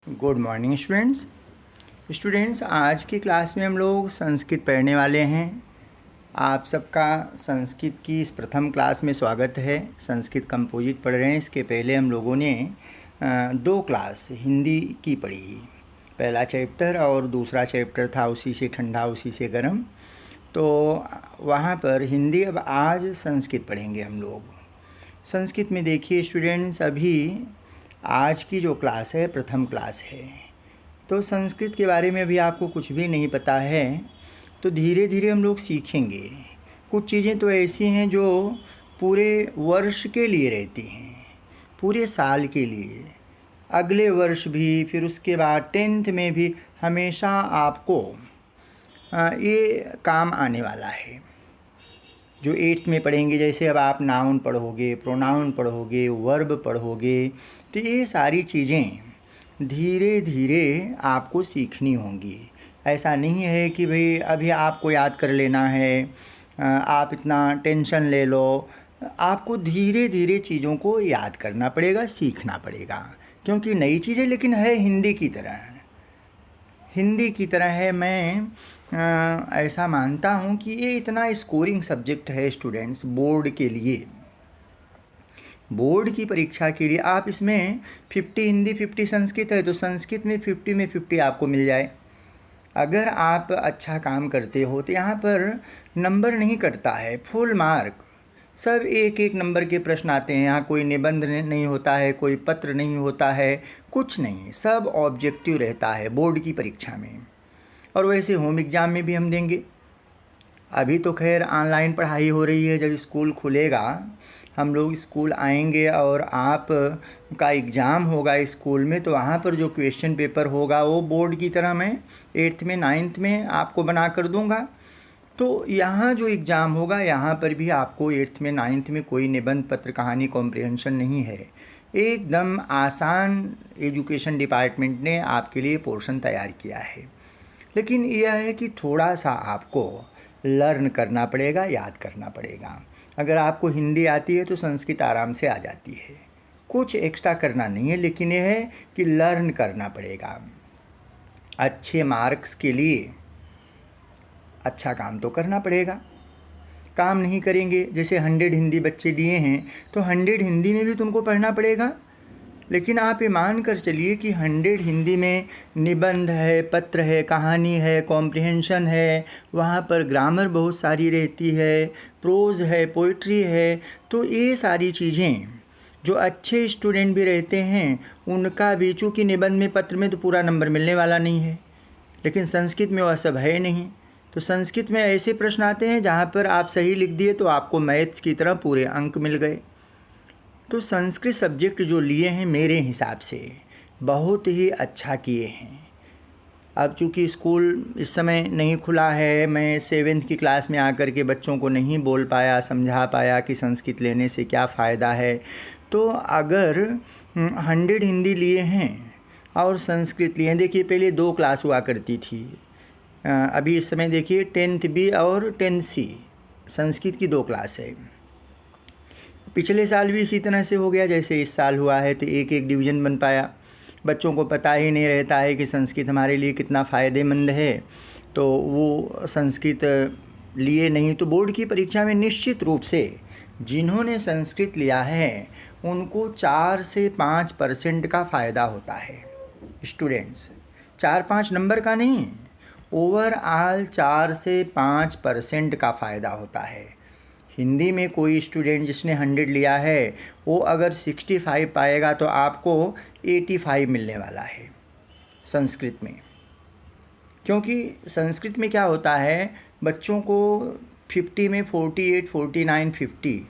Good morning students आज की class में हम लोग संस्कृत पढ़ने वाले हैं। आप सबका संस्कृत की इस प्रथम क्लास में स्वागत है। संस्कृत कंपोजिट पढ़ रहे हैं। इसके पहले हम लोगों ने 2 क्लास हिंदी की पढ़ी। पहला चैप्टर और दूसरा चैप्टर था उसी से ठंडा उसी से गर्म। तो वहाँ पर हिंदी, अब आज संस्कृत पढ़ेंगे हम लोग। संस्कृत में देखिए स्टूडेंट्स, अभी आज की जो क्लास है प्रथम क्लास है, तो संस्कृत के बारे में अभी आपको कुछ भी नहीं पता है। तो धीरे धीरे हम लोग सीखेंगे। कुछ चीज़ें तो ऐसी हैं जो पूरे वर्ष के लिए रहती हैं, पूरे साल के लिए, अगले वर्ष भी, फिर उसके बाद 10th में भी हमेशा आपको ये काम आने वाला है। जो 8th में पढ़ेंगे, जैसे अब आप नाउन पढ़ोगे, प्रोनाउन पढ़ोगे, वर्ब पढ़ोगे, तो ये सारी चीज़ें धीरे धीरे आपको सीखनी होंगी। ऐसा नहीं है कि भाई अभी आपको याद कर लेना है, आप इतना टेंशन ले लो। आपको धीरे धीरे चीज़ों को याद करना पड़ेगा, सीखना पड़ेगा, क्योंकि नई चीज़ें लेकिन है हिंदी की तरह। हिंदी की तरह है। मैं ऐसा मानता हूँ कि ये इतना स्कोरिंग सब्जेक्ट है स्टूडेंट्स बोर्ड के लिए। बोर्ड की परीक्षा के लिए आप इसमें 50 हिंदी 50 संस्कृत है, तो संस्कृत में 50 में 50 आपको मिल जाए। अगर आप अच्छा काम करते हो तो यहाँ पर नंबर नहीं कटता है, फुल मार्क। सब एक एक नंबर के प्रश्न आते हैं। यहाँ कोई निबंध नहीं होता है, कोई पत्र नहीं होता है, कुछ नहीं, सब ऑब्जेक्टिव रहता है बोर्ड की परीक्षा में। और वैसे होम एग्ज़ाम में भी हम देंगे। अभी तो खैर ऑनलाइन पढ़ाई हो रही है। जब स्कूल खुलेगा, हम लोग स्कूल आएंगे और आप का एग्ज़ाम होगा स्कूल में, तो वहाँ पर जो क्वेश्चन पेपर होगा वो बोर्ड की तरह मैं 8th में 9th में आपको बना कर दूँगा। तो यहाँ जो एग्ज़ाम होगा, यहाँ पर भी आपको 8th में 9th में कोई निबंध, पत्र, कहानी, कॉम्प्रिहेंशन नहीं है। एकदम आसान एजुकेशन डिपार्टमेंट ने आपके लिए पोर्शन तैयार किया है। लेकिन यह है कि थोड़ा सा आपको लर्न करना पड़ेगा, याद करना पड़ेगा। अगर आपको हिंदी आती है तो संस्कृत आराम से आ जाती है। कुछ एक्स्ट्रा करना नहीं है, लेकिन यह है कि लर्न करना पड़ेगा। अच्छे मार्क्स के लिए अच्छा काम तो करना पड़ेगा। काम नहीं करेंगे, जैसे 100 हिंदी बच्चे दिए हैं तो 100 हिंदी में भी तुमको पढ़ना पड़ेगा। लेकिन आप ये मान कर चलिए कि 100 हिंदी में निबंध है, पत्र है, कहानी है, कॉम्प्रिहेंशन है, वहाँ पर ग्रामर बहुत सारी रहती है, प्रोज है, पोइट्री है। तो ये सारी चीज़ें जो अच्छे स्टूडेंट भी रहते हैं उनका भी, चूँकि निबंध में, पत्र में तो पूरा नंबर मिलने वाला नहीं है, लेकिन संस्कृत में वह सब है नहीं। तो संस्कृत में ऐसे प्रश्न आते हैं जहाँ पर आप सही लिख दिए तो आपको मैथ्स की तरह पूरे अंक मिल गए। तो संस्कृत सब्जेक्ट जो लिए हैं मेरे हिसाब से बहुत ही अच्छा किए हैं। अब चूँकि स्कूल इस समय नहीं खुला है, मैं 7th की क्लास में आकर के बच्चों को नहीं बोल पाया, समझा पाया कि संस्कृत लेने से क्या फ़ायदा है। तो अगर 100 हिंदी लिए हैं और संस्कृत लिए हैं, देखिए पहले 2 क्लास हुआ करती थी। अभी इस समय देखिए 10th B और 10th C संस्कृत की 2 क्लास है। पिछले साल भी इसी तरह से हो गया जैसे इस साल हुआ है, तो एक एक डिवीज़न बन पाया। बच्चों को पता ही नहीं रहता है कि संस्कृत हमारे लिए कितना फ़ायदेमंद है, तो वो संस्कृत लिए नहीं। तो बोर्ड की परीक्षा में निश्चित रूप से जिन्होंने संस्कृत लिया है उनको 4 से 5% का फ़ायदा होता है स्टूडेंट्स। 4-5 नंबर का नहीं, ओवरऑल 4 से 5% का फ़ायदा होता है। हिंदी में कोई स्टूडेंट जिसने 100 लिया है वो अगर 65 पाएगा तो आपको 85 मिलने वाला है संस्कृत में। क्योंकि संस्कृत में क्या होता है, बच्चों को 50 में 48, 49, 50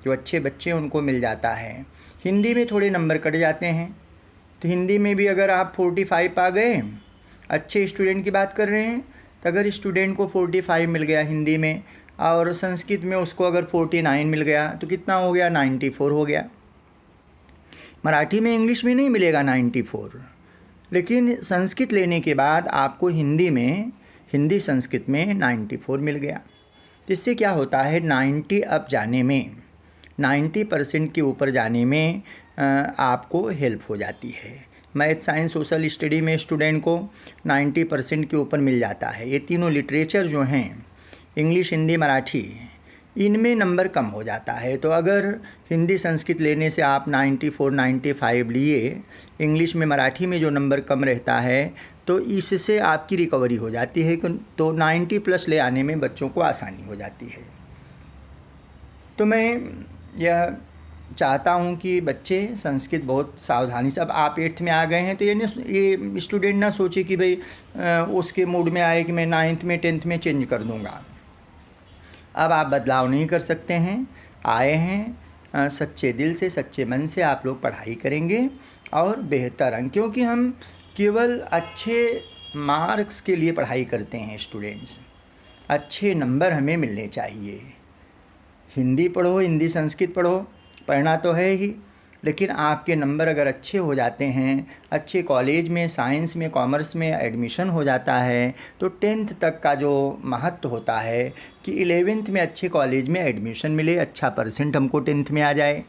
जो अच्छे बच्चे उनको मिल जाता है। हिंदी में थोड़े नंबर कट जाते हैं, तो हिंदी में भी अगर आप 45 पा गए, अच्छे स्टूडेंट की बात कर रहे हैं, तो अगर स्टूडेंट को 45 मिल गया हिंदी में और संस्कृत में उसको अगर 49 मिल गया तो कितना हो गया, 94 हो गया। मराठी में, इंग्लिश में नहीं मिलेगा 94, लेकिन संस्कृत लेने के बाद आपको हिंदी में, हिंदी संस्कृत में 94 मिल गया। तो इससे क्या होता है, 90 अप जाने में, 90% के ऊपर जाने में आपको हेल्प हो जाती है। मैथ, साइंस, सोशल स्टडी में स्टूडेंट को 90% के ऊपर मिल जाता है। ये तीनों लिटरेचर जो हैं, इंग्लिश, हिंदी, मराठी, इनमें नंबर कम हो जाता है। तो अगर हिंदी संस्कृत लेने से आप 94 95 लिए, इंग्लिश में, मराठी में जो नंबर कम रहता है, तो इससे आपकी रिकवरी हो जाती है, तो 90+ ले आने में बच्चों को आसानी हो जाती है। तो मैं यह चाहता हूँ कि बच्चे संस्कृत बहुत सावधानी से, अब आप 8th में आ गए हैं तो ये स्टूडेंट ना सोचे कि भाई उसके मूड में आए कि मैं 9th में 10th में चेंज कर दूँगा। अब आप बदलाव नहीं कर सकते हैं। आए हैं सच्चे दिल से, सच्चे मन से आप लोग पढ़ाई करेंगे और बेहतर अंक, क्योंकि हम केवल अच्छे मार्क्स के लिए पढ़ाई करते हैं स्टूडेंट्स। अच्छे नंबर हमें मिलने चाहिए। हिंदी पढ़ो, हिंदी संस्कृत पढ़ो, पढ़ना तो है ही, लेकिन आपके नंबर अगर अच्छे हो जाते हैं, अच्छे कॉलेज में, साइंस में, कॉमर्स में एडमिशन हो जाता है, तो 10th तक का जो महत्व होता है कि 11th में अच्छे कॉलेज में एडमिशन मिले, अच्छा परसेंट हमको 10th में आ जाए।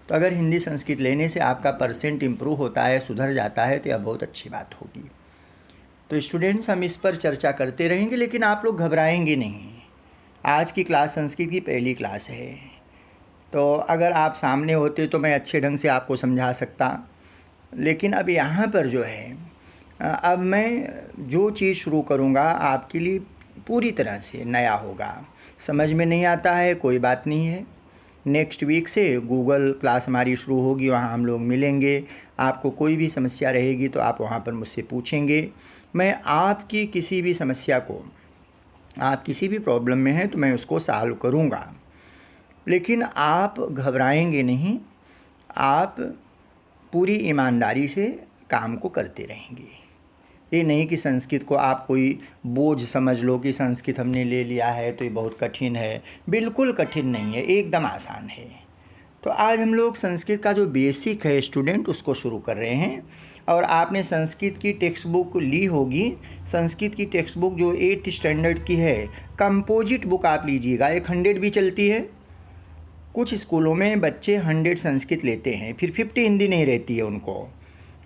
तो अगर हिंदी संस्कृत लेने से आपका परसेंट इम्प्रूव होता है, सुधर जाता है, तो यह बहुत अच्छी बात होगी। तो स्टूडेंट्स, हम इस पर चर्चा करते रहेंगे, लेकिन आप लोग घबराएंगे नहीं। आज की क्लास संस्कृत की पहली क्लास है, तो अगर आप सामने होते तो मैं अच्छे ढंग से आपको समझा सकता, लेकिन अब यहाँ पर जो है, अब मैं जो चीज़ शुरू करूँगा आपके लिए पूरी तरह से नया होगा। समझ में नहीं आता है, कोई बात नहीं है। नेक्स्ट वीक से गूगल क्लास हमारी शुरू होगी, वहाँ हम लोग मिलेंगे। आपको कोई भी समस्या रहेगी तो आप वहाँ पर मुझसे पूछेंगे। मैं आपकी किसी भी समस्या को, आप किसी भी प्रॉब्लम में हैं तो मैं उसको सॉल्व करूँगा, लेकिन आप घबराएंगे नहीं। आप पूरी ईमानदारी से काम को करते रहेंगे। ये नहीं कि संस्कृत को आप कोई बोझ समझ लो कि संस्कृत हमने ले लिया है तो ये बहुत कठिन है। बिल्कुल कठिन नहीं है, एकदम आसान है। तो आज हम लोग संस्कृत का जो बेसिक है स्टूडेंट, उसको शुरू कर रहे हैं। और आपने संस्कृत की टेक्स्ट बुक ली होगी। संस्कृत की टेक्स्ट बुक जो 8th स्टैंडर्ड की है, कंपोजिट बुक आप लीजिएगा। एक 100 भी चलती है। कुछ स्कूलों में बच्चे 100 संस्कृत लेते हैं, फिर 50 हिंदी नहीं रहती है उनको।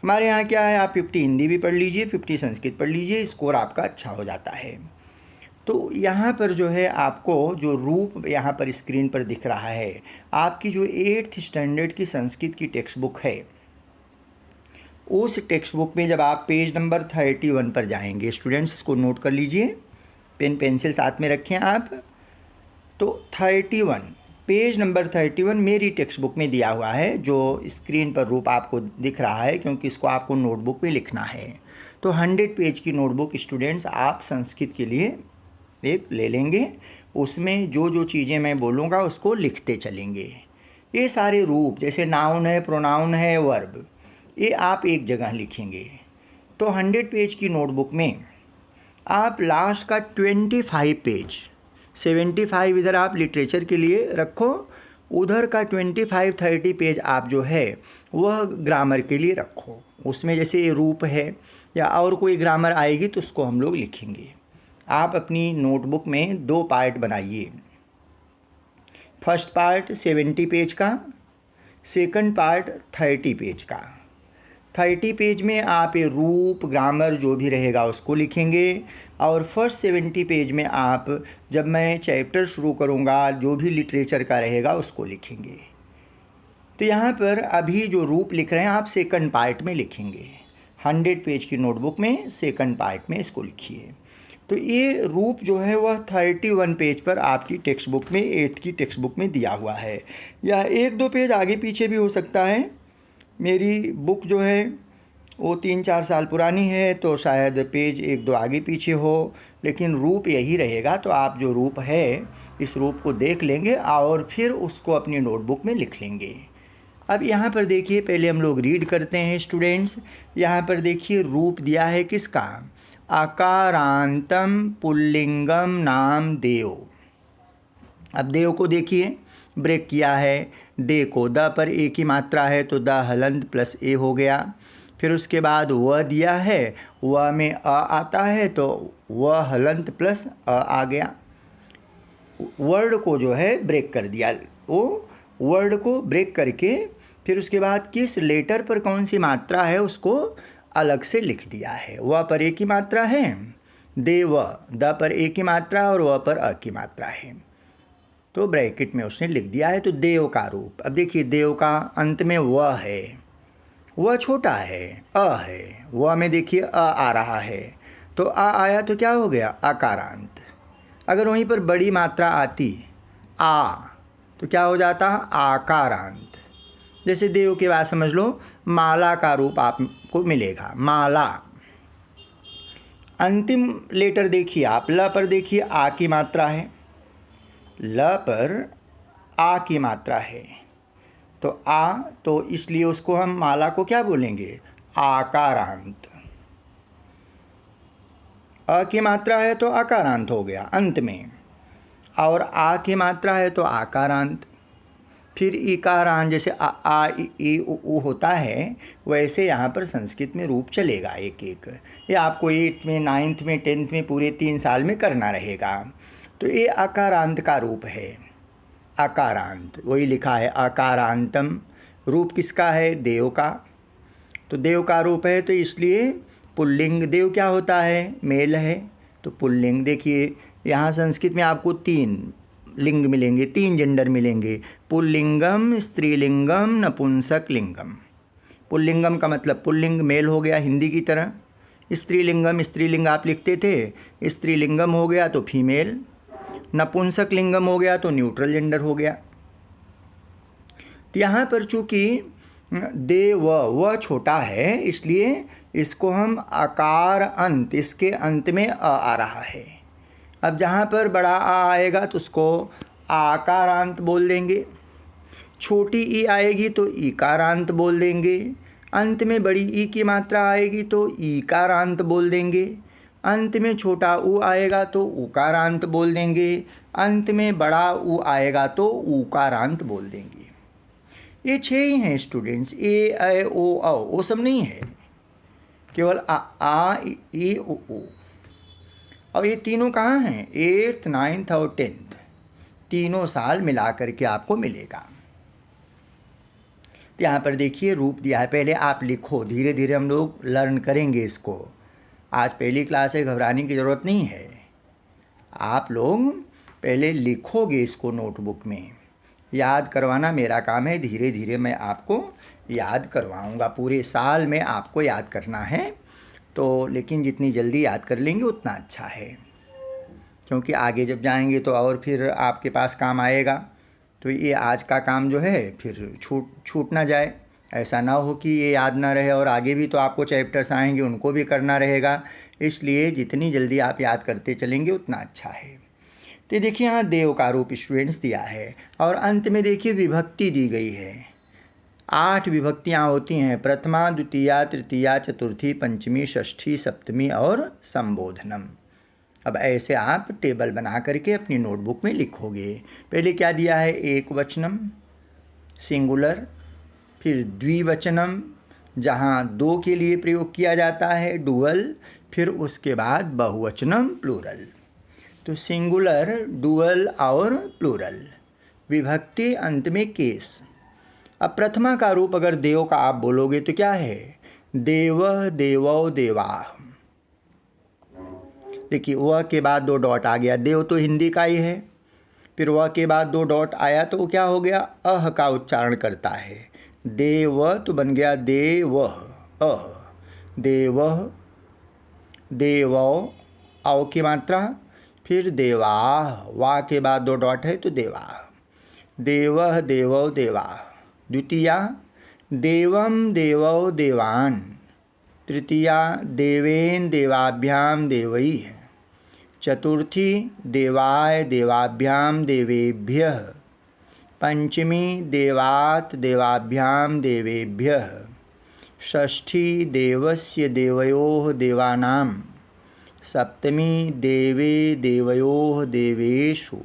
हमारे यहाँ क्या है, आप 50 हिंदी भी पढ़ लीजिए, 50 संस्कृत पढ़ लीजिए, स्कोर आपका अच्छा हो जाता है। तो यहाँ पर जो है, आपको जो रूप यहाँ पर स्क्रीन पर दिख रहा है, आपकी जो 8th स्टैंडर्ड की संस्कृत की टेक्स्ट बुक है, उस टेक्स्ट बुक में जब आप पेज नंबर 31 पर जाएंगे, स्टूडेंट्स इसको नोट कर लीजिए, पेन पेंसिल साथ में रखें आप। तो 31, पेज नंबर 31 मेरी टेक्स्ट बुक में दिया हुआ है, जो स्क्रीन पर रूप आपको दिख रहा है, क्योंकि इसको आपको नोटबुक में लिखना है। तो 100 पेज की नोटबुक स्टूडेंट्स आप संस्कृत के लिए एक ले लेंगे। उसमें जो जो चीज़ें मैं बोलूँगा उसको लिखते चलेंगे। ये सारे रूप, जैसे नाउन है, प्रोनाउन है, वर्ब, ये आप एक जगह लिखेंगे। तो 100 पेज की नोटबुक में आप लास्ट का 25 पेज, 75 इधर आप लिटरेचर के लिए रखो, उधर का 25-30 पेज आप जो है वह ग्रामर के लिए रखो। उसमें जैसे रूप है या और कोई ग्रामर आएगी तो उसको हम लोग लिखेंगे। आप अपनी नोटबुक में 2 पार्ट बनाइए। फर्स्ट पार्ट 70 पेज का, सेकंड पार्ट 30 पेज का। 30 पेज में आप ये रूप, ग्रामर जो भी रहेगा उसको लिखेंगे, और फर्स्ट 70 पेज में आप, जब मैं चैप्टर शुरू करूँगा, जो भी लिटरेचर का रहेगा उसको लिखेंगे। तो यहाँ पर अभी जो रूप लिख रहे हैं आप सेकंड पार्ट में लिखेंगे। 100 पेज की नोटबुक में सेकंड पार्ट में इसको लिखिए। तो ये रूप जो है वह 31 पेज पर आपकी टेक्स्ट बुक में, 8th की टेक्स्ट बुक में दिया हुआ है, या 1-2 पेज आगे पीछे भी हो सकता है। मेरी बुक जो है वो 3-4 साल पुरानी है, तो शायद पेज 1-2 आगे पीछे हो, लेकिन रूप यही रहेगा। तो आप जो रूप है, इस रूप को देख लेंगे और फिर उसको अपनी नोटबुक में लिख लेंगे। अब यहाँ पर देखिए, पहले हम लोग रीड करते हैं स्टूडेंट्स। यहाँ पर देखिए रूप दिया है किसका, अकारांतम पुल्लिंगम नाम देव। अब देव को देखिए, ब्रेक किया है। दे को द पर ए की मात्रा है, तो द हलंत प्लस ए हो गया। फिर उसके बाद व दिया है, व में अ आता है, तो व हलंत प्लस अ आ गया। वर्ड को जो है ब्रेक कर दिया, वो वर्ड को ब्रेक करके फिर उसके बाद किस लेटर पर कौन सी मात्रा है उसको अलग से लिख दिया है। व पर ए की मात्रा है, देव, द पर ए की मात्रा और व पर अ की मात्रा है, तो ब्रैकेट में उसने लिख दिया है। तो देव का रूप, अब देखिए देव का अंत में व है, व छोटा है, अ है, व में देखिए अ आ रहा है, तो आ आया तो क्या हो गया आकारांत। अगर वहीं पर बड़ी मात्रा आती आ तो क्या हो जाता आकारांत। जैसे देव के बाद समझ लो माला का रूप आपको मिलेगा, माला। अंतिम लेटर देखिए आप, ल पर देखिए आ की मात्रा है, ल पर आ की मात्रा है, तो आ, तो इसलिए उसको हम माला को क्या बोलेंगे आकारांत। अ की मात्रा है तो आकारांत हो गया अंत में, और आ की मात्रा है तो आकारांत। फिर इकारांत, जैसे आ ई उ होता है वैसे यहाँ पर संस्कृत में रूप चलेगा एक एक। ये आपको 8th में 9th में 10th में पूरे 3 साल में करना रहेगा। तो ये आकारांत का रूप है, आकारांत वही लिखा है आकारांतम। रूप किसका है देव का, तो देव का रूप है तो इसलिए पुल्लिंग। देव क्या होता है मेल है, तो पुल्लिंग। देखिए यहाँ संस्कृत में आपको 3 लिंग मिलेंगे, 3 जेंडर मिलेंगे, पुल्लिंगम, स्त्रीलिंगम, नपुंसक लिंगम। पुल्लिंगम का मतलब पुल्लिंग मेल हो गया हिंदी की तरह, स्त्रीलिंगम स्त्रीलिंग आप लिखते थे, स्त्रीलिंगम हो गया तो फीमेल, नपुंसक लिंगम हो गया तो न्यूट्रल जेंडर हो गया। तो यहाँ पर चूँकि दे व छोटा है इसलिए इसको हम आकार अंत, इसके अंत में आ रहा है। अब जहाँ पर बड़ा आ आएगा तो उसको आकारांत बोल देंगे, छोटी ई आएगी तो ईकारांत बोल देंगे, अंत में बड़ी ई की मात्रा आएगी तो ईकारांत बोल देंगे, अंत में छोटा ऊ आएगा तो उकारांत बोल देंगे, अंत में बड़ा ऊ आएगा तो उकारांत बोल देंगे। ये 6 ही हैं स्टूडेंट्स, ए ऐ ओ औ, वो सब नहीं है, केवल आ ई उ। और ये तीनों कहाँ हैं 8th 9th और 10th, तीनों साल मिला करके आपको मिलेगा। यहाँ पर देखिए रूप दिया है, पहले आप लिखो, धीरे धीरे हम लोग लर्न करेंगे इसको। आज पहली क्लास है, घबराने की ज़रूरत नहीं है, आप लोग पहले लिखोगे इसको नोटबुक में। याद करवाना मेरा काम है, धीरे धीरे मैं आपको याद करवाऊँगा, पूरे साल में आपको याद करना है। तो लेकिन जितनी जल्दी याद कर लेंगे उतना अच्छा है, क्योंकि आगे जब जाएंगे तो और फिर आपके पास काम आएगा। तो ये आज का काम जो है फिर छूट ना जाए, ऐसा ना हो कि ये याद ना रहे और आगे भी तो आपको चैप्टर्स आएंगे उनको भी करना रहेगा। इसलिए जितनी जल्दी आप याद करते चलेंगे उतना अच्छा है। तो देखिए यहाँ देव का रूप स्टूडेंट्स दिया है, और अंत में देखिए विभक्ति दी गई है। 8 विभक्तियाँ होती हैं, प्रथमा, द्वितीया, तृतीया, चतुर्थी, पंचमी, षष्ठी, सप्तमी और संबोधनम। अब ऐसे आप टेबल बना करके अपनी नोटबुक में लिखोगे। पहले क्या दिया है एक वचनम सिंगुलर, फिर द्विवचनम जहाँ 2 के लिए प्रयोग किया जाता है डुअल, फिर उसके बाद बहुवचनम प्लूरल। तो सिंगुलर, डुअल और प्लूरल, विभक्ति अंत में केस। अब प्रथमा का रूप अगर देव का आप बोलोगे तो क्या है देव, देवो, देवाः। देखिए वह के बाद 2 डॉट आ गया, देव तो हिंदी का ही है, फिर वह के बाद 2 डॉट आया तो क्या हो गया अह का उच्चारण करता है, देव तो बन गया देवः, अह, देवः, देवौ, औ की मात्रा, फिर देवाः, वा के बाद 2 डॉट है तो देवाः, देवः, देवौ, देवाः। द्वितीया देवं, देवौ, देवान्। तृतीया देवेन, देवाभ्याम, देवैः। चतुर्थी देवाय, देवाभ्याम, देवेभ्यः। पंचमी देवात्, देवाभ्याम, देवेभ्यः। षष्ठी देवस्य, देवयोः, देवानां। सप्तमी देवे, देवयोः, देवेषु।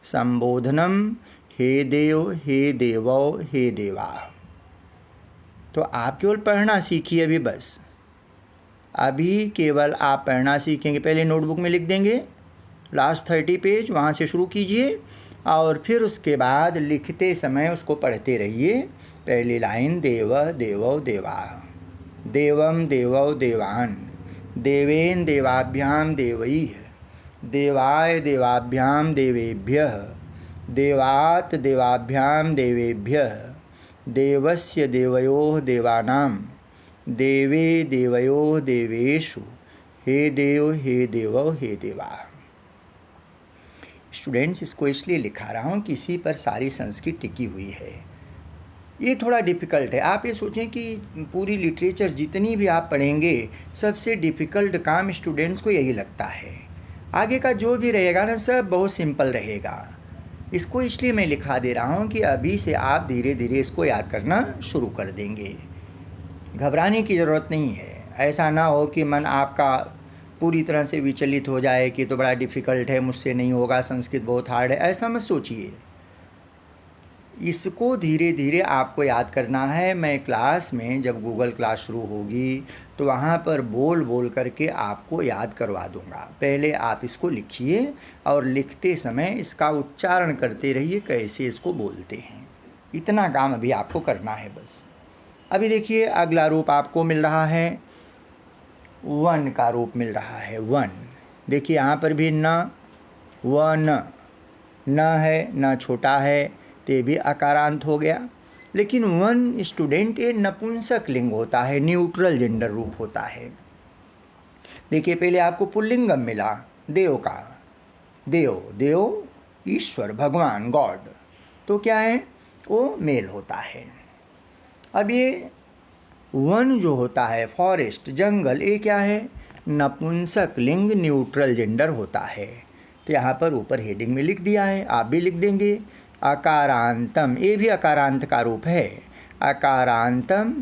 संबोधनम हे देव, हे देवौ, हे देवाः। तो आप केवल पढ़ना सीखिए अभी, बस अभी केवल आप पढ़ना सीखेंगे। पहले नोटबुक में लिख देंगे लास्ट 30 पेज, वहाँ से शुरू कीजिए और फिर उसके बाद लिखते समय उसको पढ़ते रहिए। पहली लाइन देव देवौ देवा, देवम देवौ देवान, देवेन देवाभ्याम देवैः, देवाय देवाभ्याम देवेभ्यः, देवात् देवाभ्याम देवेभ्यः, देवस्य देवयोः देवानां, देवे देवयोः देवेषु, हे देव हे देवौ हे देवा। स्टूडेंट्स, इसको इसलिए लिखा रहा हूँ कि इसी पर सारी संस्कृत टिकी हुई है। ये थोड़ा डिफ़िकल्ट है। आप ये सोचें कि पूरी लिटरेचर जितनी भी आप पढ़ेंगे, सबसे डिफ़िकल्ट काम स्टूडेंट्स को यही लगता है। आगे का जो भी रहेगा ना, सब बहुत सिंपल रहेगा। इसको इसलिए मैं लिखा दे रहा हूँ कि अभी से आप धीरे धीरे इसको याद करना शुरू कर देंगे। घबराने की ज़रूरत नहीं है। ऐसा ना हो कि मन आपका पूरी तरह से विचलित हो जाए कि तो बड़ा डिफ़िकल्ट है, मुझसे नहीं होगा, संस्कृत बहुत हार्ड है, ऐसा मत सोचिए। इसको धीरे धीरे आपको याद करना है। मैं क्लास में जब गूगल क्लास शुरू होगी तो वहाँ पर बोल बोल करके आपको याद करवा दूँगा। पहले आप इसको लिखिए और लिखते समय इसका उच्चारण करते रहिए, कैसे इसको बोलते हैं। इतना काम अभी आपको करना है बस। अभी देखिए, अगला रूप आपको मिल रहा है, वन का रूप मिल रहा है, वन। देखिए यहाँ पर भी न, व न है, न छोटा है, ते भी अकारांत हो गया। लेकिन वन स्टूडेंट ये नपुंसक लिंग होता है, न्यूट्रल जेंडर रूप होता है। देखिए पहले आपको पुल्लिंगम मिला देव का, देव, देव ईश्वर, भगवान, गॉड, तो क्या है, वो मेल होता है। अब ये वन जो होता है, फॉरेस्ट, जंगल, ये क्या है, नपुंसक लिंग, न्यूट्रल जेंडर होता है। तो यहाँ पर ऊपर हेडिंग में लिख दिया है, आप भी लिख देंगे। अकारांतम, ये भी अकारांत का रूप है। अकारांतम,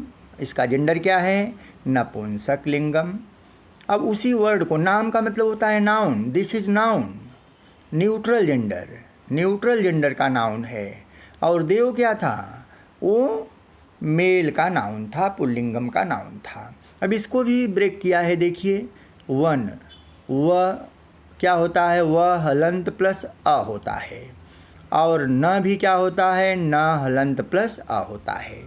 इसका जेंडर क्या है, नपुंसक लिंगम। अब उसी वर्ड को, नाम का मतलब होता है noun, this is noun, neutral gender, neutral gender का नाउन है। और देव क्या था, वो मेल का नाउन था, पुल्लिंगम का नाउन था। अब इसको भी ब्रेक किया है, देखिए वन, व क्या होता है, व हलंत प्लस अ होता है। और न भी क्या होता है, न हलंत प्लस अ होता है।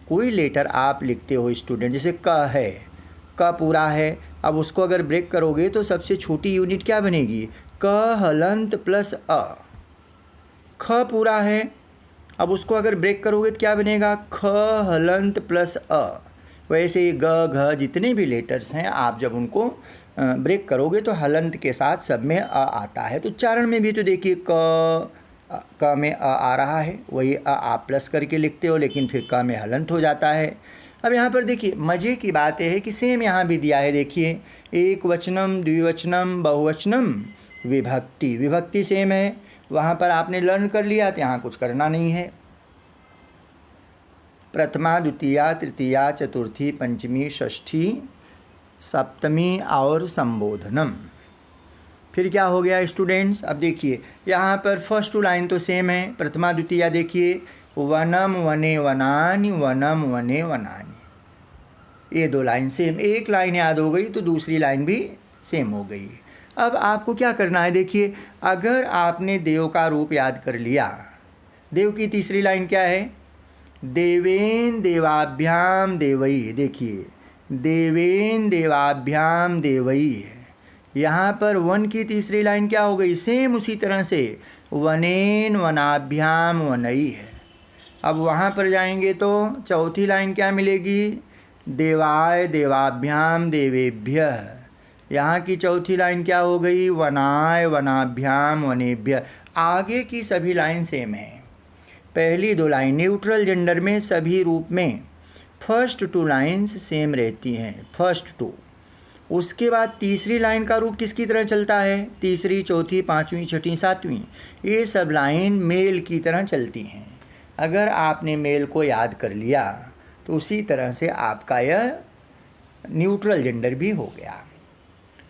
कोई लेटर आप लिखते हो स्टूडेंट, जैसे क है, क पूरा है, अब उसको अगर ब्रेक करोगे तो सबसे छोटी यूनिट क्या बनेगी, क हलंत प्लस अ। ख पूरा है, अब उसको अगर ब्रेक करोगे तो क्या बनेगा, ख हलंत प्लस अ। वैसे ही ग, घ, जितने भी लेटर्स हैं, आप जब उनको ब्रेक करोगे तो हलंत के साथ सब में अ आता है। तो उच्चारण में भी तो देखिए क में अ आ रहा है, वही अ आप प्लस करके लिखते हो, लेकिन फिर क में हलंत हो जाता है। अब यहाँ पर देखिए मज़े की बात यह है कि सेम यहाँ भी दिया है, देखिए एक वचनम, द्विवचनम, बहुवचनम, विभक्ति, विभक्ति सेम है। वहाँ पर आपने लर्न कर लिया, तो यहाँ कुछ करना नहीं है। प्रथमा, द्वितीया, तृतीया, चतुर्थी, पंचमी, षष्ठी, सप्तमी और संबोधनम। फिर क्या हो गया स्टूडेंट्स, अब देखिए यहाँ पर फर्स्ट टू लाइन तो सेम है। प्रथमा द्वितीया देखिए, वनम वने वनानि, वनम वने वनानि, ये दो लाइन सेम। एक लाइन याद हो गई तो दूसरी लाइन भी सेम हो गई। अब आपको क्या करना है, देखिए अगर आपने देव का रूप याद कर लिया, देव की तीसरी लाइन क्या है, देवेन देवाभ्याम देवई। देखिए देवेन देवाभ्याम देवई, यहाँ पर वन की तीसरी लाइन क्या हो गई, सेम उसी तरह से वनेन वनाभ्याम वनई है। अब वहाँ पर जाएंगे तो चौथी लाइन क्या मिलेगी, देवाय देवाभ्याम देवेभ्यः। यहाँ की चौथी लाइन क्या हो गई, वनाय वनाभ्याम वनेभ्यः। आगे की सभी लाइन सेम है। पहली दो लाइन न्यूट्रल जेंडर में सभी रूप में फर्स्ट टू लाइन्स सेम रहती हैं, फर्स्ट टू। उसके बाद तीसरी लाइन का रूप किसकी तरह चलता है, तीसरी, चौथी, पाँचवीं, छठी, सातवीं, ये सब लाइन मेल की तरह चलती हैं। अगर आपने मेल को याद कर लिया तो उसी तरह से आपका यह न्यूट्रल जेंडर भी हो गया,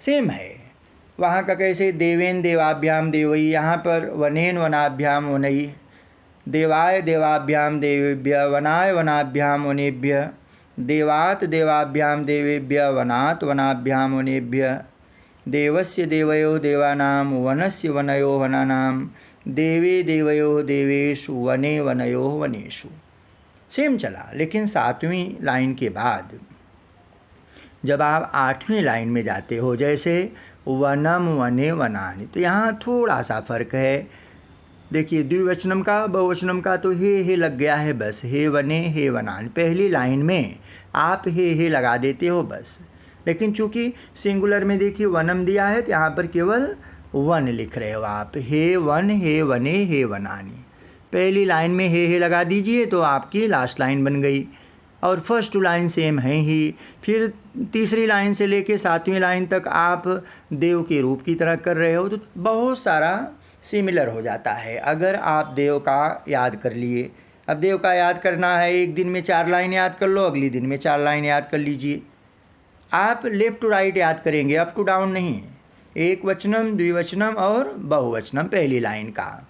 सेम है। वहाँ का कैसे, देवेन देवाभ्याम देवई, यहाँ पर वनेन वनाभ्याम वनई, देवाय देवाभ्याम देवेभ्य, वनाय वनाभ्याम वनेभ्य, देवात देवाभ्याम देवेभ्य, वनात वनाभ्याम वनेभ्य, देवस्य देवयो देवानां, वनस्य वनयो वनानां, देवे देवयो देवेषु वने वनयो वनेषु। सेम चला, लेकिन 7वीं लाइन के बाद जब आप 8वीं लाइन में जाते हो, जैसे वनम वने वनानि, तो यहाँ थोड़ा सा फर्क है। देखिए, द्विवचनम का बहुवचनम का तो हे लग गया है बस, हे वने हे वनानि। पहली लाइन में आप हे लगा देते हो बस, लेकिन चूंकि सिंगुलर में देखिए वनम दिया है तो यहाँ पर केवल वन लिख रहे हो आप, हे वन हे वने हे वनानि। पहली लाइन में हे लगा दीजिए तो आपकी लास्ट लाइन बन गई, और फर्स्ट टू लाइन सेम है ही। फिर तीसरी लाइन से लेके 7वीं लाइन तक आप देव के रूप की तरह कर रहे हो, तो बहुत सारा सिमिलर हो जाता है। अगर आप देव का याद कर लिए, अब देव का याद करना है, एक दिन में 4 लाइन याद कर लो, अगले दिन में 4 लाइन याद कर लीजिए। आप लेफ़्ट टू राइट याद करेंगे, अप टू डाउन नहीं। एक वचनम, द्विवचनम और बहुवचनम पहली लाइन का।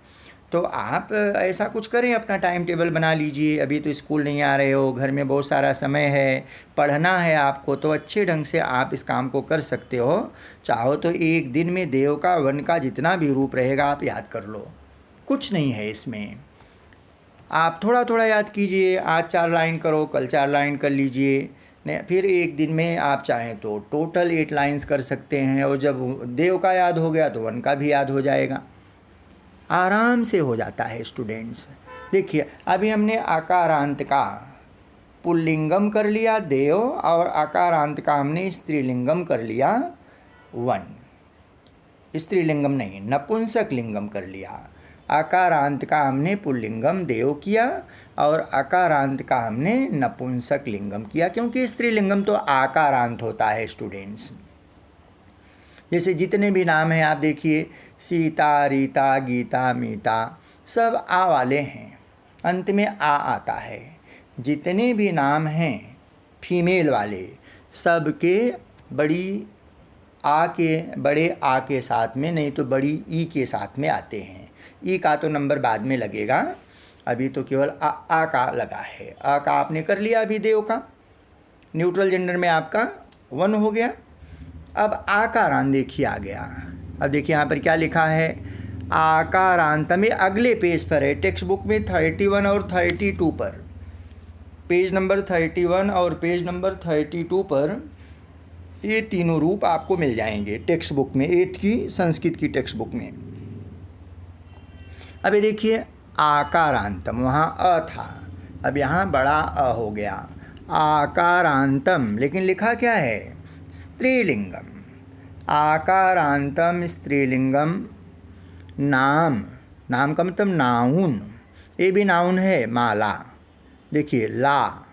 तो आप ऐसा कुछ करें, अपना टाइम टेबल बना लीजिए। अभी तो स्कूल नहीं आ रहे हो, घर में बहुत सारा समय है, पढ़ना है आपको, तो अच्छे ढंग से आप इस काम को कर सकते हो। चाहो तो एक दिन में देव का, वन का जितना भी रूप रहेगा आप याद कर लो, कुछ नहीं है इसमें। आप थोड़ा थोड़ा याद कीजिए, आज 4 लाइन करो, कल 4 लाइन कर लीजिए, फिर एक दिन में आप चाहें तो टोटल 8 लाइन्स कर सकते हैं। और जब देव का याद हो गया तो वन का भी याद हो जाएगा, आराम से हो जाता है स्टूडेंट्स। देखिए, अभी हमने आकारांत का पुल्लिंगम कर लिया देव, और आकारांत का हमने स्त्रीलिंगम कर लिया वन। स्त्रीलिंगम नहीं, नपुंसक लिंगम कर लिया। आकारांत का हमने पुल्लिंगम देव किया, और आकारांत का हमने नपुंसक लिंगम किया, क्योंकि स्त्रीलिंगम तो आकारांत होता है स्टूडेंट्स। जैसे जितने भी नाम हैं आप देखिए, सीता, रीता, गीता, मीता, सब आ वाले हैं, अंत में आ आता है। जितने भी नाम हैं फीमेल वाले, सब के बड़ी आ के, बड़े आ के साथ में, नहीं तो बड़ी ई के साथ में आते हैं। ई का तो नंबर बाद में लगेगा, अभी तो केवल आ का लगा है। आ का आपने कर लिया अभी देव का, न्यूट्रल जेंडर में आपका 1 हो गया। अब आकारांत देखिए आ गया। अब देखिए यहाँ पर क्या लिखा है, आकारांत में अगले पेज पर है, टेक्स्ट बुक में 31 और 32 पर, पेज नंबर 31 और पेज नंबर 32 पर ये तीनों रूप आपको मिल जाएंगे टेक्स्ट बुक में, 8th की संस्कृत की टेक्स्ट बुक में। अब ये देखिए, आकारांतम, वहाँ अ था, अब यहाँ बड़ा अ हो गया, आकारांतम, लेकिन लिखा क्या है, स्त्रीलिंगम। आकारांतम स्त्रीलिंगम। नाम, नाम का मतलब नाउन, ये भी नाउन है, माला। देखिए, ला,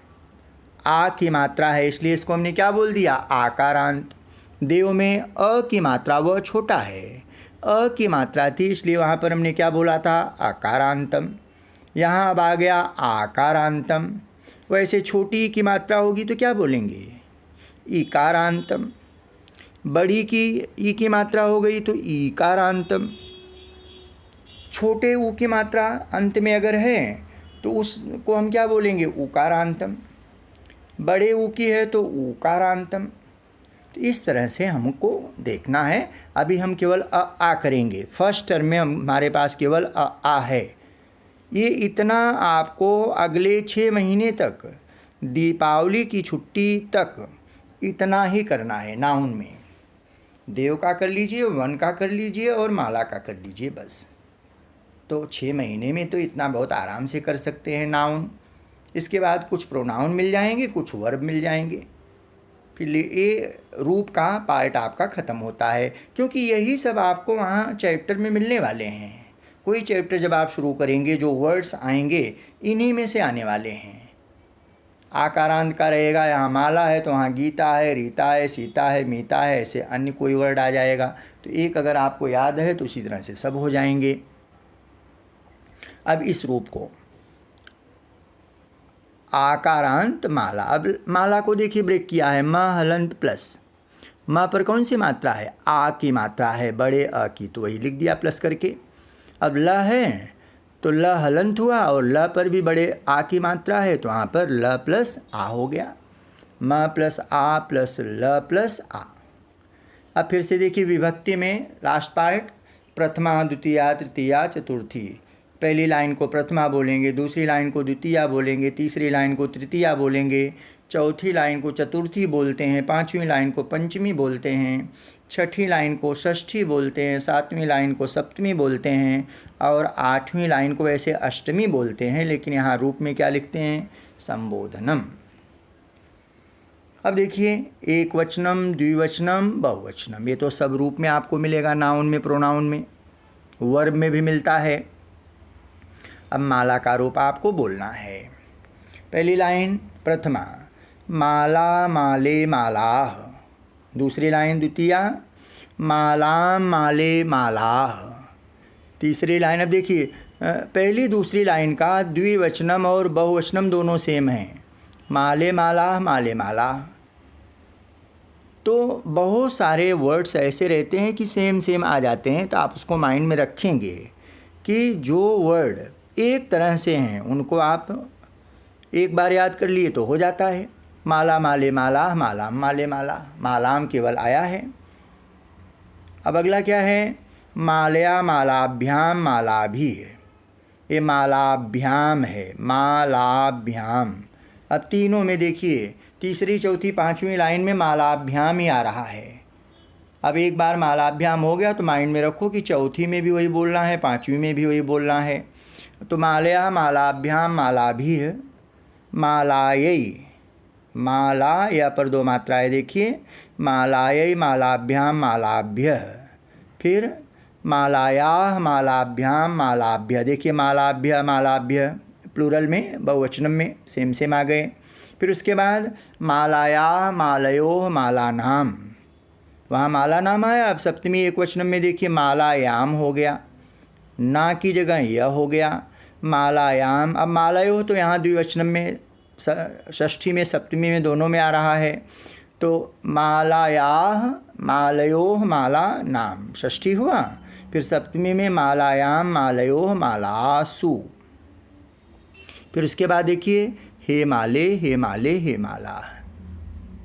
आ की मात्रा है, इसलिए इसको हमने क्या बोल दिया, आकारांत। देव में अ की मात्रा वह छोटा है, अ की मात्रा थी, इसलिए वहाँ पर हमने क्या बोला था, आकारांतम। यहाँ अब आ गया आकारांतम। वैसे छोटी की मात्रा होगी तो क्या बोलेंगे, इकारांतम। बड़ी की ई की मात्रा हो गई तो ईकारांतम। छोटे ऊ की मात्रा अंत में अगर है तो उसको हम क्या बोलेंगे, उकारांतम। बड़े ऊ की है तो ऊकारांतम। तो इस तरह से हमको देखना है। अभी हम केवल आ करेंगे, फर्स्ट टर्म में हमारे पास केवल आ है। ये इतना आपको अगले 6 महीने तक, दीपावली की छुट्टी तक इतना ही करना है। नाउन में देव का कर लीजिए, वन का कर लीजिए और माला का कर लीजिए, बस। तो 6 महीने में तो इतना बहुत आराम से कर सकते हैं नाउन। इसके बाद कुछ प्रोनाउन मिल जाएंगे, कुछ वर्ब मिल जाएंगे, फिर ये रूप का पार्ट आपका ख़त्म होता है, क्योंकि यही सब आपको वहाँ चैप्टर में मिलने वाले हैं। कोई चैप्टर जब आप शुरू करेंगे, जो वर्ड्स आएंगे इन्हीं में से आने वाले हैं। आकारांत का रहेगा, यहाँ माला है तो वहाँ गीता है, रीता है, सीता है, मीता है, ऐसे अन्य कोई वर्ड आ जाएगा। तो एक अगर आपको याद है तो उसी तरह से सब हो जाएंगे। अब इस रूप को आकारांत माला, अब माला को देखिए ब्रेक किया है, म हलंत प्लस। म पर कौन सी मात्रा है, आ की मात्रा है, बड़े अ की, तो वही लिख दिया प्लस करके। अब ल है तो ल हलंत हुआ, और ल पर भी बड़े आ की मात्रा है तो वहाँ पर ल प्लस आ हो गया, म प्लस आ प्लस ल प्लस आ। अब फिर से देखिए विभक्ति में लास्ट पार्ट, प्रथमा, द्वितीया, तृतीया, चतुर्थी। पहली लाइन को प्रथमा बोलेंगे, दूसरी लाइन को द्वितीया बोलेंगे, तीसरी लाइन को तृतीया बोलेंगे, चौथी लाइन को चतुर्थी बोलते हैं, पांचवीं लाइन को पंचमी बोलते हैं, छठी लाइन को षष्ठी बोलते हैं, सातवीं लाइन को सप्तमी बोलते हैं और आठवीं लाइन को वैसे अष्टमी बोलते हैं, लेकिन यहाँ रूप में क्या लिखते हैं? संबोधनम। अब देखिए, एक वचनम, द्विवचनम, बहुवचनम, ये तो सब रूप में आपको मिलेगा, नाउन में, प्रोनाउन में, वर्ब में भी मिलता है। अब माला का रूप आपको बोलना है। पहली लाइन प्रथमा, माला माले मालाह। दूसरी लाइन द्वितीया, मालाम माले मालाह। तीसरी लाइन, अब देखिए पहली दूसरी लाइन का द्विवचनम और बहुवचनम दोनों सेम हैं, माले मालाह, माले मालाह। तो बहुत सारे वर्ड्स ऐसे रहते हैं कि सेम सेम आ जाते हैं, तो आप उसको माइंड में रखेंगे कि जो वर्ड एक तरह से हैं उनको आप एक बार याद कर लिए तो हो जाता है। माला माले माला, मालाम माले माला, मालाम केवल आया है। अब अगला क्या है? मालया मालाभ्याम मालाभी है, ये मालाभ्याम है, मालाभ्याम। अब तीनों में देखिए, तीसरी चौथी पांचवीं लाइन में मालाभ्याम ही आ रहा है। अब एक बार मालाभ्याम हो गया तो माइंड में रखो कि चौथी में भी वही बोलना है, पांचवीं में भी वही बोलना है। तो मालया मालाभ्याम मालाभी, मालायै, माला या पर दो मात्राएं देखिए, मालायै मालाभ्याम मालाभ्य, फिर मालायाः मालाभ्याम मालाभ्य। देखिए मालाभ्य मालाभ्य प्लूरल में, बहुवचनम में सेम सेम आ गए। फिर उसके बाद मालायाः मालयोः मालानाम, वहाँ माला नाम आया। अब सप्तमी एक वचनम में देखिए मालायाम हो गया, ना की जगह यह हो गया, मालायाम। अब मालयोः तो यहाँ द्विवचनम में, षष्ठी में, सप्तमी में, दोनों में आ रहा है। तो मालायाः मालयोः माला नाम, षष्ठी हुआ। फिर सप्तमी में मालायाम मालयोः मालासु। फिर उसके बाद देखिए हे माले हे माले हे माला।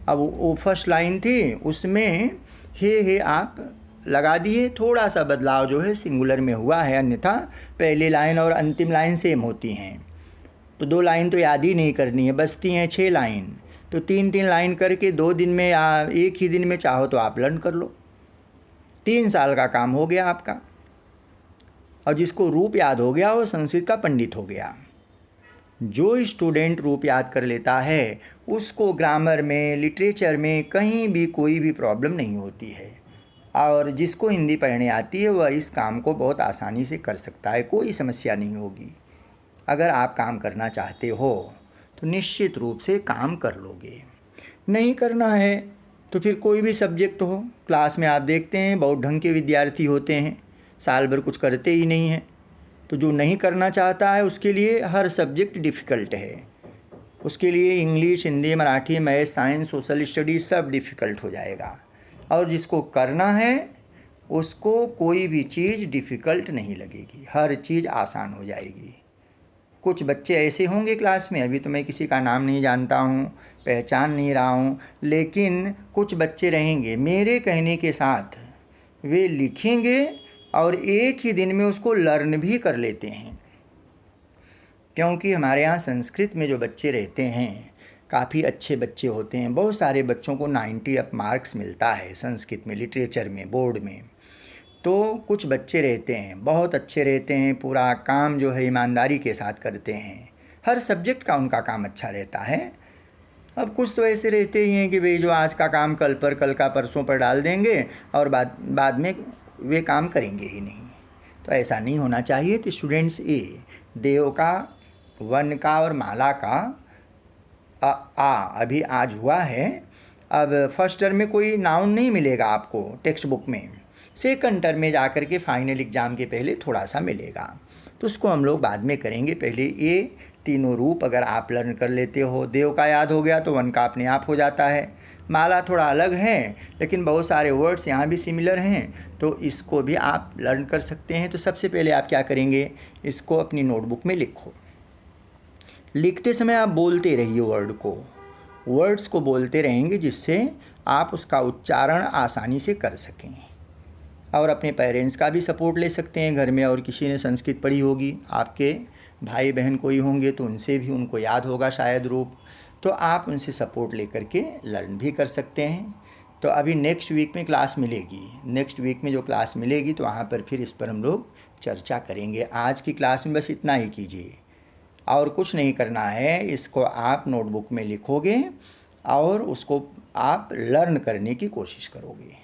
अब वो फर्स्ट लाइन थी, उसमें हे आप लगा दिए, थोड़ा सा बदलाव जो है सिंगुलर में हुआ है, अन्यथा पहली लाइन और अंतिम लाइन सेम होती हैं। तो दो लाइन तो याद ही नहीं करनी है, बचती हैं 6 लाइन। तो 3-3 लाइन करके 2 दिन में या एक ही दिन में चाहो तो आप लर्न कर लो, 3 साल का काम हो गया आपका। और जिसको रूप याद हो गया वो संस्कृत का पंडित हो गया। जो स्टूडेंट रूप याद कर लेता है उसको ग्रामर में, लिटरेचर में कहीं भी कोई भी प्रॉब्लम नहीं होती है। और जिसको हिंदी पढ़ने आती है वह इस काम को बहुत आसानी से कर सकता है, कोई समस्या नहीं होगी। अगर आप काम करना चाहते हो तो निश्चित रूप से काम कर लोगे। नहीं करना है तो फिर कोई भी सब्जेक्ट हो, क्लास में आप देखते हैं बहुत ढंग के विद्यार्थी होते हैं, साल भर कुछ करते ही नहीं हैं। तो जो नहीं करना चाहता है उसके लिए हर सब्जेक्ट डिफ़िकल्ट है। उसके लिए English, Hindi, Marathi, math, science, social studies सब डिफ़िकल्ट हो जाएगा। और जिसको करना है उसको कोई भी चीज़ डिफ़िकल्ट नहीं लगेगी, हर चीज़ आसान हो जाएगी। कुछ बच्चे ऐसे होंगे क्लास में, अभी तो मैं किसी का नाम नहीं जानता हूँ, पहचान नहीं रहा हूँ, लेकिन कुछ बच्चे रहेंगे मेरे कहने के साथ वे लिखेंगे और एक ही दिन में उसको लर्न भी कर लेते हैं। क्योंकि हमारे यहाँ संस्कृत में जो बच्चे रहते हैं काफ़ी अच्छे बच्चे होते हैं। बहुत सारे बच्चों को 90 अप मार्क्स मिलता है संस्कृत में, लिटरेचर में, बोर्ड में। तो कुछ बच्चे रहते हैं बहुत अच्छे रहते हैं, पूरा काम जो है ईमानदारी के साथ करते हैं, हर सब्जेक्ट का उनका काम अच्छा रहता है। अब कुछ तो ऐसे रहते ही हैं कि भाई जो आज का काम कल पर, कल का परसों पर डाल देंगे और बाद में वे काम करेंगे ही नहीं। तो ऐसा नहीं होना चाहिए। तो स्टूडेंट्स, ये देव का, वन का और माला का अभी आज हुआ है। अब फर्स्ट टर्म में कोई नाउन नहीं मिलेगा आपको टेक्स्ट बुक में, सेकंड टर्म में जाकर के फाइनल एग्ज़ाम के पहले थोड़ा सा मिलेगा, तो उसको हम लोग बाद में करेंगे। पहले ये तीनों रूप अगर आप लर्न कर लेते हो, देव का याद हो गया तो वन का अपने आप हो जाता है। माला थोड़ा अलग है लेकिन बहुत सारे वर्ड्स यहाँ भी सिमिलर हैं, तो इसको भी आप लर्न कर सकते हैं। तो सबसे पहले आप क्या करेंगे, इसको अपनी नोटबुक में लिखो। लिखते समय आप बोलते रहिए वर्ड्स को बोलते रहेंगे, जिससे आप उसका उच्चारण आसानी से कर सकें। और अपने पेरेंट्स का भी सपोर्ट ले सकते हैं। घर में और किसी ने संस्कृत पढ़ी होगी, आपके भाई बहन कोई होंगे तो उनसे भी उनको याद होगा शायद रूप, तो आप उनसे सपोर्ट लेकर के लर्न भी कर सकते हैं। तो अभी नेक्स्ट वीक में क्लास मिलेगी, नेक्स्ट वीक में जो क्लास मिलेगी तो वहाँ पर फिर इस पर हम लोग चर्चा करेंगे। आज की क्लास में बस इतना ही कीजिए और कुछ नहीं करना है। इसको आप नोटबुक में लिखोगे और उसको आप लर्न करने की कोशिश करोगे।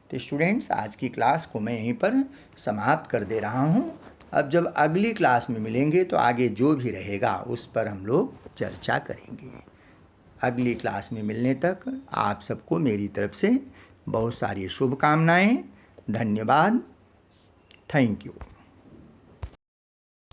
तो स्टूडेंट्स, आज की क्लास को मैं यहीं पर समाप्त कर दे रहा हूँ। अब जब अगली क्लास में मिलेंगे तो आगे जो भी रहेगा उस पर हम लोग चर्चा करेंगे। अगली क्लास में मिलने तक आप सबको मेरी तरफ से बहुत सारी शुभकामनाएं। धन्यवाद। Thank you.